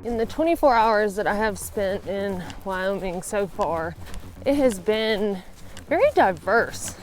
In the 24 hours that I have spent in Wyoming so far, it has been very diverse.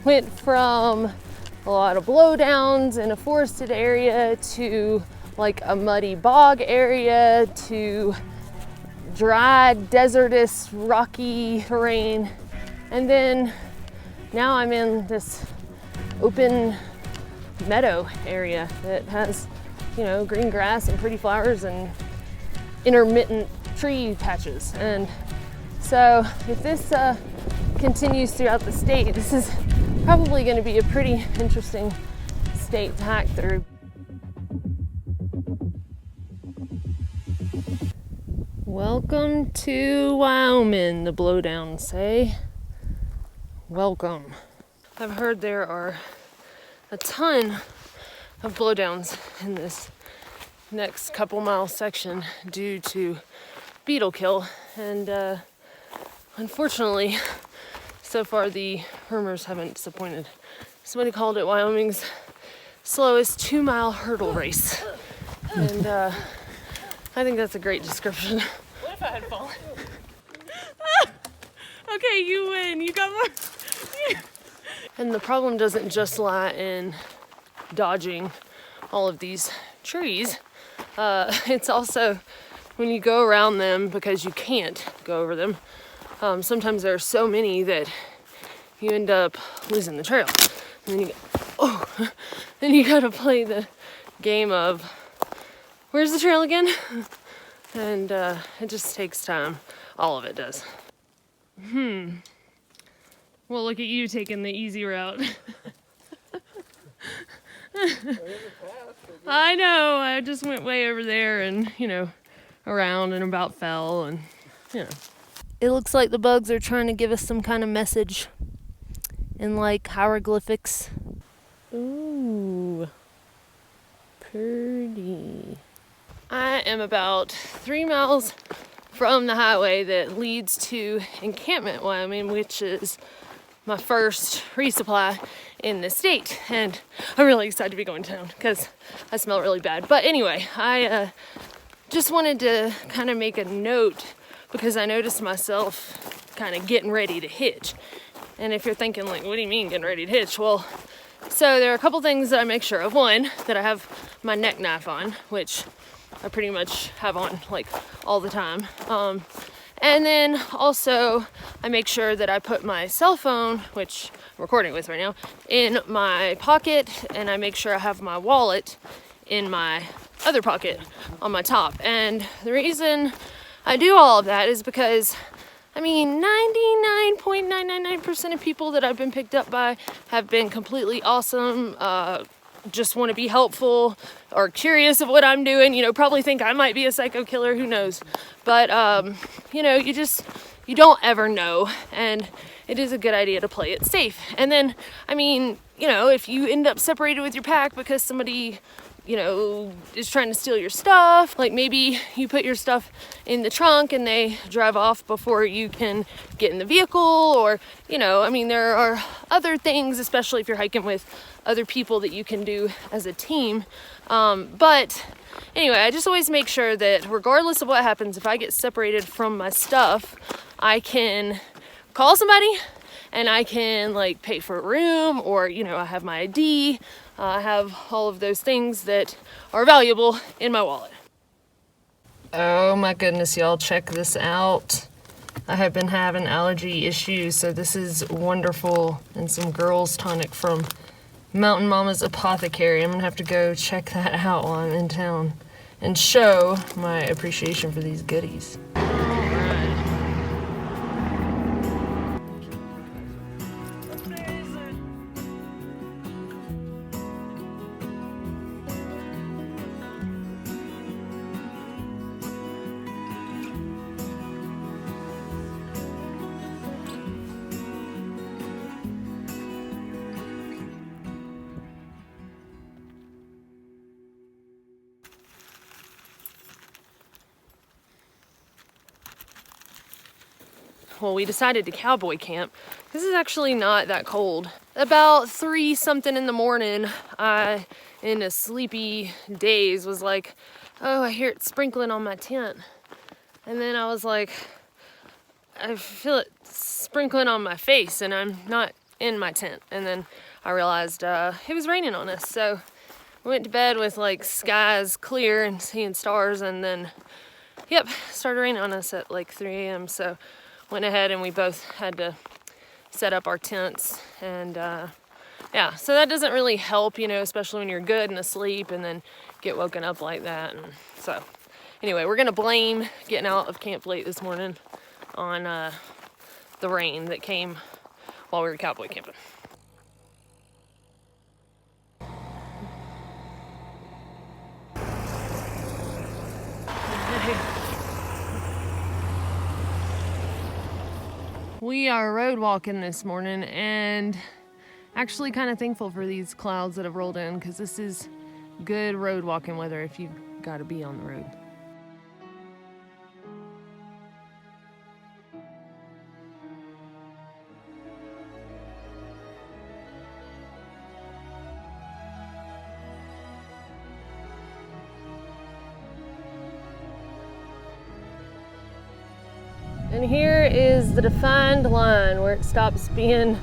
Went from a lot of blowdowns in a forested area to like a muddy bog area to dry, desertous, rocky terrain. And then now I'm in this open meadow area that has, you know, green grass and pretty flowers and intermittent tree patches. And so if this continues throughout the state, this is probably going to be a pretty interesting state to hike through. Welcome to Wyoming, the blowdowns say. Welcome. I've heard there are a ton of blowdowns in this next couple mile section due to beetle kill, and unfortunately so far the rumors haven't disappointed. Somebody called it Wyoming's slowest 2-mile hurdle race, and I think that's a great description. What if I had fallen? Okay, you win. You got more. And the problem doesn't just lie in dodging all of these trees. It's also when you go around them, because you can't go over them. Sometimes there are so many that you end up losing the trail. And then you gotta play the game of, where's the trail again? And it just takes time. All of it does. Well, look at you taking the easy route. I know, I just went way over there and, you know, around and about fell and, you know. It looks like the bugs are trying to give us some kind of message in like hieroglyphics. Ooh, pretty. I am about 3 miles from the highway that leads to Encampment, Wyoming, which is my first resupply in the state, and I'm really excited to be going down because I smell really bad. But anyway, I just wanted to kind of make a note because I noticed myself kind of getting ready to hitch. And if you're thinking like, what do you mean getting ready to hitch? Well, so there are a couple things that I make sure of. One, that I have my neck knife on, which I pretty much have on like all the time. And then also I make sure that I put my cell phone, which I'm recording with right now, in my pocket, and I make sure I have my wallet in my other pocket on my top. And the reason I do all of that is because, I mean, 99.999% of people that I've been picked up by have been completely awesome, just want to be helpful or curious of what I'm doing, you know, probably think I might be a psycho killer, who knows. But, you know, you don't ever know, and it is a good idea to play it safe. And then, I mean, you know, if you end up separated with your pack because somebody, you know, is trying to steal your stuff, like maybe you put your stuff in the trunk and they drive off before you can get in the vehicle, or, you know, I mean, there are other things, especially if you're hiking with other people, that you can do as a team. But anyway, I just always make sure that regardless of what happens, if I get separated from my stuff, I can call somebody and I can like pay for a room, or, you know, I have my ID. I have all of those things that are valuable in my wallet. Oh my goodness, y'all, check this out. I have been having allergy issues, so this is wonderful, and some girls tonic from Mountain Mama's Apothecary. I'm gonna have to go check that out while I'm in town and show my appreciation for these goodies. Well, we decided to cowboy camp. This is actually not that cold. About 3 something in the morning, I, in a sleepy daze, was like, oh, I hear it sprinkling on my tent. And then I was like, I feel it sprinkling on my face and I'm not in my tent. And then I realized it was raining on us. So we went to bed with like skies clear and seeing stars, and then, yep, started raining on us at like 3 a.m. So went ahead and we both had to set up our tents. And yeah, so that doesn't really help, you know, especially when you're good and asleep and then get woken up like that. And so anyway, we're gonna blame getting out of camp late this morning on the rain that came while we were cowboy camping. We are road walking this morning and actually kind of thankful for these clouds that have rolled in, because this is good road walking weather if you've got to be on the road. And here is the defined line where it stops being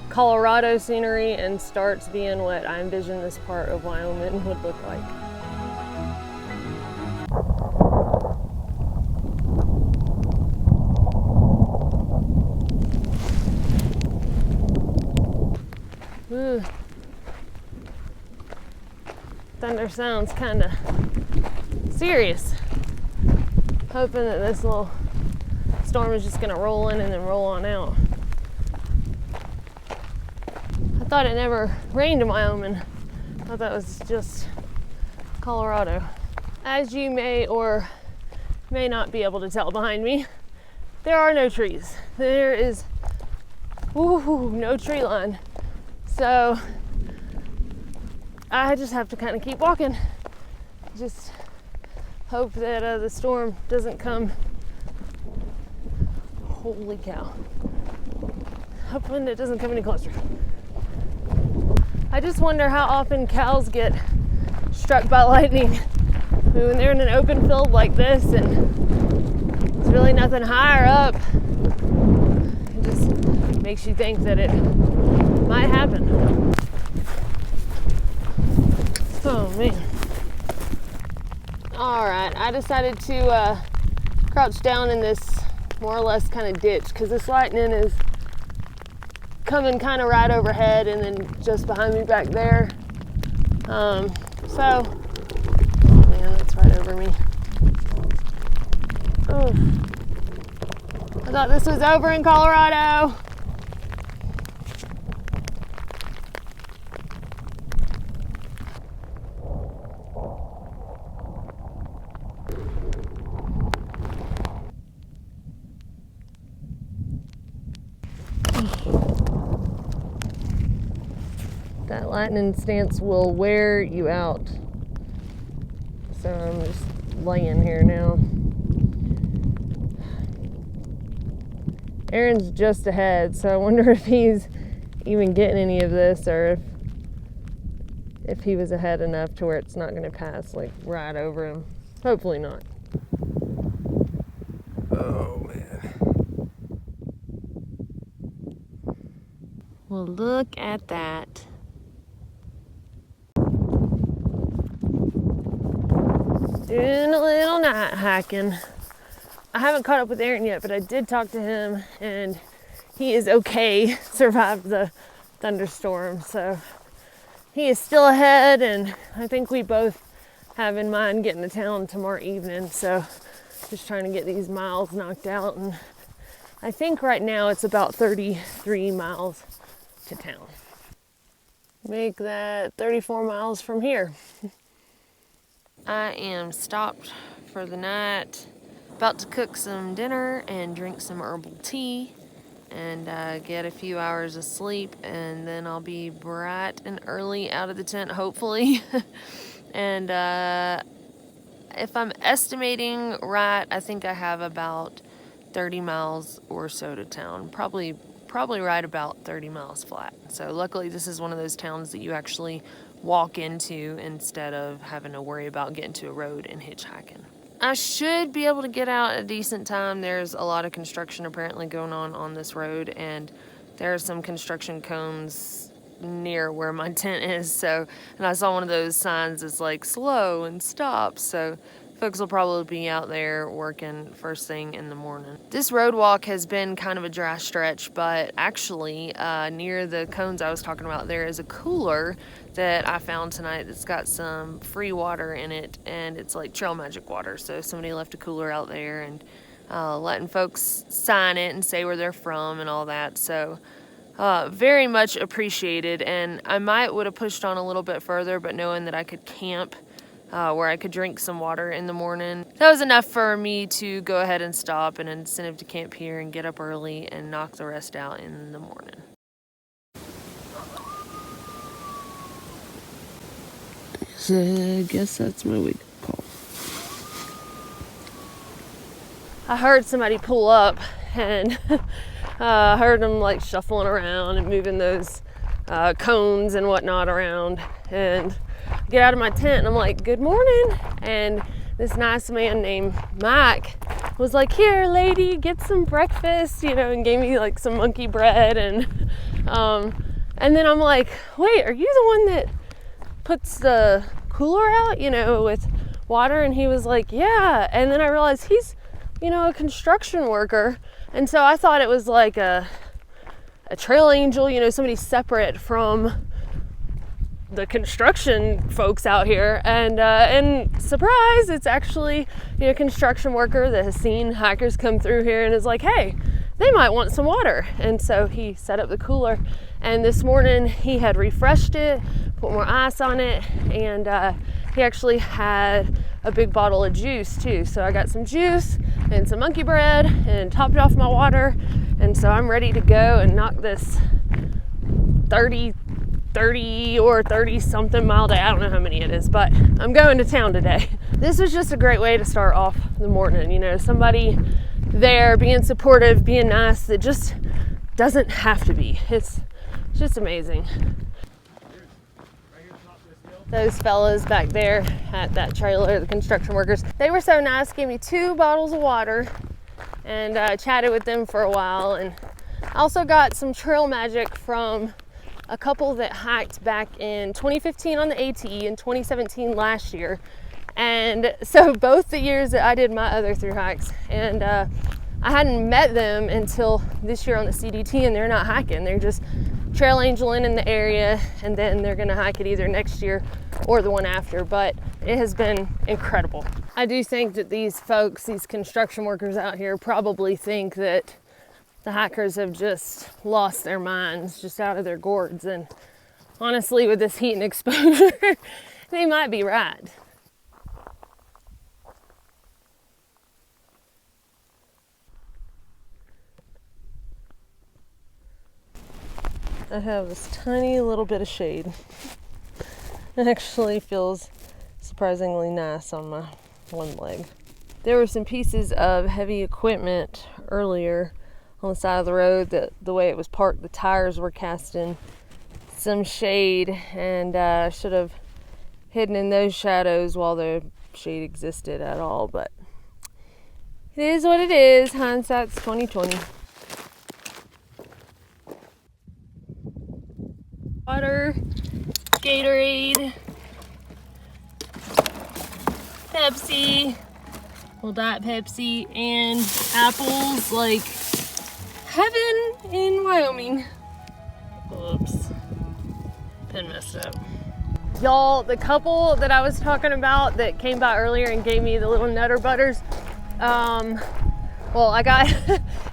Colorado scenery and starts being what I envision this part of Wyoming would look like. Ooh. Thunder sounds kind of serious. Hoping that this little storm is just gonna roll in and then roll on out. I thought it never rained in Wyoming. I thought that was just Colorado. As you may or may not be able to tell behind me, there are no trees. There is no tree line. So I just have to kind of keep walking. Just hope that the storm doesn't come. Holy cow. Hoping it doesn't come any closer. I just wonder how often cows get struck by lightning. I mean, when they're in an open field like this and there's really nothing higher up, it just makes you think that it might happen. Oh man. All right, I decided to crouch down in this more or less kind of ditch, because this lightning is coming kind of right overhead and then just behind me back there. Oh man, that's right over me. Oh, I thought this was over in Colorado. That lightning stance will wear you out. So I'm just laying here now. Aaron's just ahead, so I wonder if he's even getting any of this, or if he was ahead enough to where it's not going to pass like right over him. Hopefully not. Oh man. Well, look at that. Doing a little night hiking. I haven't caught up with Aaron yet, but I did talk to him and he is okay, survived the thunderstorm. So he is still ahead, and I think we both have in mind getting to town tomorrow evening. So just trying to get these miles knocked out, and I think right now it's about 33 miles to town. Make that 34 miles from here. I am stopped for the night, about to cook some dinner and drink some herbal tea and get a few hours of sleep, and then I'll be bright and early out of the tent, hopefully. And if I'm estimating right, I think I have about 30 miles or so to town, probably probably right about 30 miles flat. So luckily this is one of those towns that you actually walk into instead of having to worry about getting to a road and hitchhiking. I should be able to get out at a decent time. There's a lot of construction apparently going on this road, and there are some construction cones near where my tent is. So, and I saw one of those signs that's like slow and stop. So folks will probably be out there working first thing in the morning. This road walk has been kind of a dry stretch, but actually near the cones I was talking about, there is a cooler that I found tonight that's got some free water in it, and it's like trail magic water. So somebody left a cooler out there and letting folks sign it and say where they're from and all that. So very much appreciated, and I might would have pushed on a little bit further, but knowing that I could camp where I could drink some water in the morning, that was enough for me to go ahead and stop, an incentive to camp here and get up early and knock the rest out in the morning. So I guess that's my wake up call. I heard somebody pull up, and I heard them like shuffling around and moving those cones and whatnot around, and get out of my tent and I'm like, good morning. And this nice man named Mike was like, here lady, get some breakfast, you know, and gave me like some monkey bread. And then I'm like, wait, are you the one that puts the cooler out, you know, with water? And he was like, yeah. And then I realized he's, you know, a construction worker. And so I thought it was like a trail angel, you know, somebody separate from the construction folks out here. And surprise, it's actually, you know, a construction worker that has seen hikers come through here and is like, hey, they might want some water. And so he set up the cooler, and this morning he had refreshed it, put more ice on it, and he actually had a big bottle of juice too. So I got some juice and some monkey bread and topped off my water, and so I'm ready to go and knock this 30 or 30 something mile day. I don't know how many it is, but I'm going to town today. This was just a great way to start off the morning, you know, somebody there being supportive, being nice, that just doesn't have to be. It's just amazing. Those fellas back there at that trailer, the construction workers, they were so nice, gave me 2 bottles of water, and chatted with them for a while. And I also got some trail magic from a couple that hiked back in 2015 on the AT and 2017 last year. And so both the years that I did my other through hikes, and I hadn't met them until this year on the CDT, and they're not hiking, they're just trail angeling in the area, and then they're gonna hike it either next year or the one after. But it has been incredible. I do think that these folks, these construction workers out here, probably think that the hikers have just lost their minds, just out of their gourds. And honestly, with this heat and exposure, they might be right. I have this tiny little bit of shade. It actually feels surprisingly nice on my one leg. There were some pieces of heavy equipment earlier on the side of the road that the way it was parked, the tires were casting some shade, and I should have hidden in those shadows while the shade existed at all. But it is what it is. Hindsight's 20/20. Water, Gatorade, Pepsi, well, Diet Pepsi, and apples like heaven in Wyoming. Oops, pen messed up. Y'all, the couple that I was talking about that came by earlier and gave me the little Nutter Butters, well, I got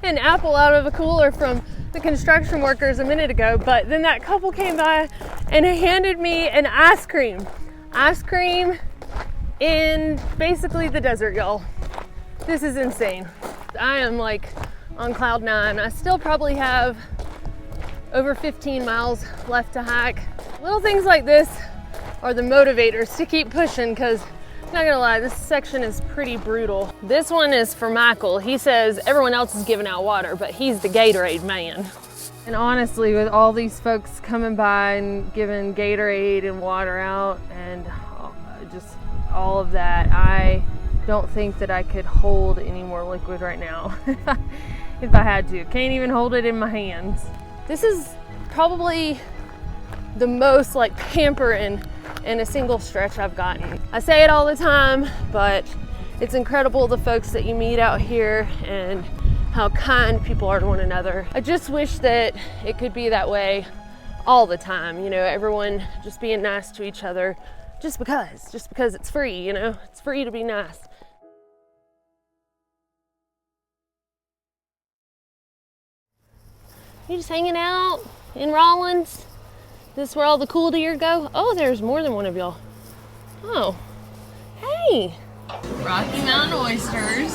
an apple out of a cooler from the construction workers a minute ago, but then that couple came by and handed me an ice cream in basically the desert, y'all. This is insane. I am like on cloud 9. I still probably have over 15 miles left to hike. Little things like this are the motivators to keep pushing, because not gonna lie, this section is pretty brutal. This one is for Michael. He says everyone else is giving out water, but he's the Gatorade man. And honestly, with all these folks coming by and giving Gatorade and water out and just all of that, I don't think that I could hold any more liquid right now if I had to. Can't even hold it in my hands. This is probably the most like pampering in a single stretch I've gotten. I say it all the time, but it's incredible the folks that you meet out here and how kind people are to one another. I just wish that it could be that way all the time, you know, everyone just being nice to each other just because it's free, you know, it's free to be nice. You just hanging out in Rawlins? This is where all the cool deer go? Oh, there's more than one of y'all. Oh, hey. Rocky Mountain oysters.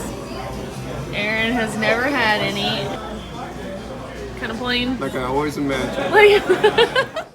Aaron has never had any. Kind of plain. Like I always imagined.